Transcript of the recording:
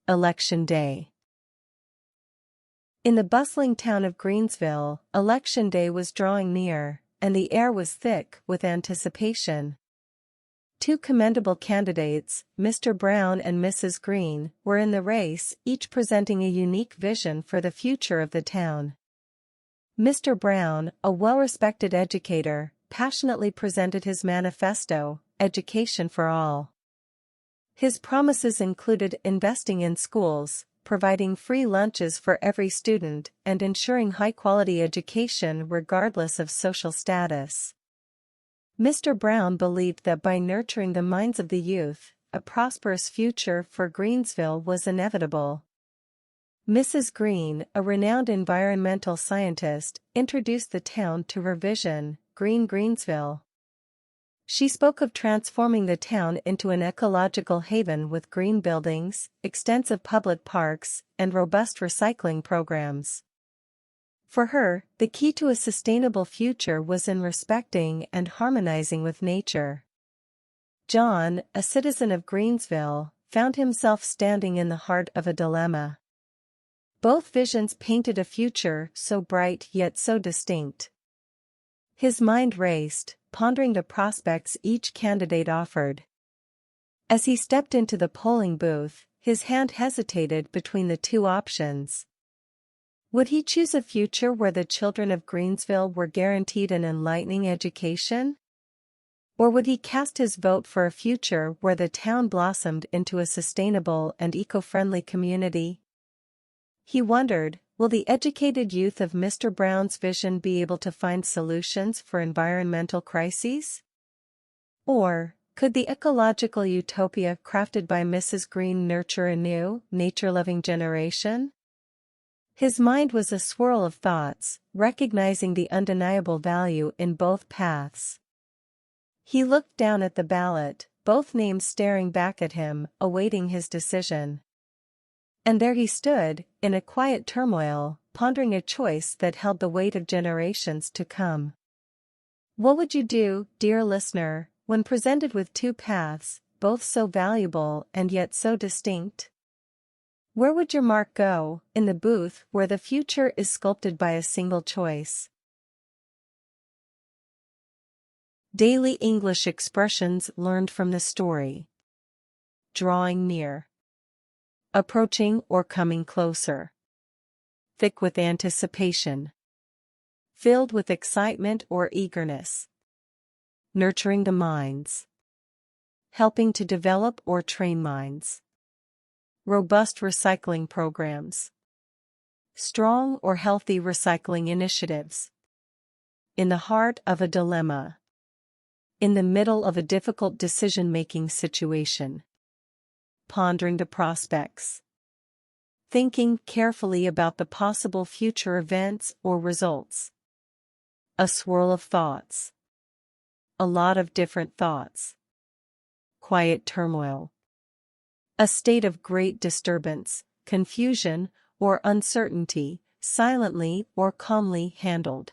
Election Day. In the bustling town of Greensville, Election Day was drawing near, and the air was thick with anticipation. Two commendable candidates, Mr. Brown and Mrs. Green, were in the race, each presenting a unique vision for the future of the town. Mr. Brown, a well-respected educator, passionately presented his manifesto, Education for All. His promises included investing in schools, providing free lunches for every student, and ensuring high-quality education regardless of social status. Mr. Brown believed that by nurturing the minds of the youth, a prosperous future for Greensville was inevitable. Mrs. Green, a renowned environmental scientist, introduced the town to her vision, Green Greensville. She spoke of transforming the town into an ecological haven with green buildings, extensive public parks, and robust recycling programs. For her, the key to a sustainable future was in respecting and harmonizing with nature. John, a citizen of Greensville, found himself standing in the heart of a dilemma. Both visions painted a future so bright yet so distinct. His mind raced, pondering the prospects each candidate offered. As he stepped into the polling booth, his hand hesitated between the two options. Would he choose a future where the children of Greensville were guaranteed an enlightening education? Or would he cast his vote for a future where the town blossomed into a sustainable and eco-friendly community? He wondered, will the educated youth of Mr. Brown's vision be able to find solutions for environmental crises? Or, could the ecological utopia crafted by Mrs. Green nurture a new, nature-loving generation? His mind was a swirl of thoughts, recognizing the undeniable value in both paths. He looked down at the ballot, both names staring back at him, awaiting his decision. And there he stood, in a quiet turmoil, pondering a choice that held the weight of generations to come. What would you do, dear listener, when presented with two paths, both so valuable and yet so distinct? Where would your mark go, in the booth where the future is sculpted by a single choice? Daily English expressions learned from the story. Drawing near. Approaching or coming closer. Thick with anticipation. Filled with excitement or eagerness. Nurturing the minds. Helping to develop or train minds. Robust recycling programs. Strong or healthy recycling initiatives. In the heart of a dilemma. In the middle of a difficult decision-making situation. Pondering the prospects. Thinking carefully about the possible future events or results. A swirl of thoughts. A lot of different thoughts. Quiet turmoil. A state of great disturbance, confusion, or uncertainty, silently or calmly handled.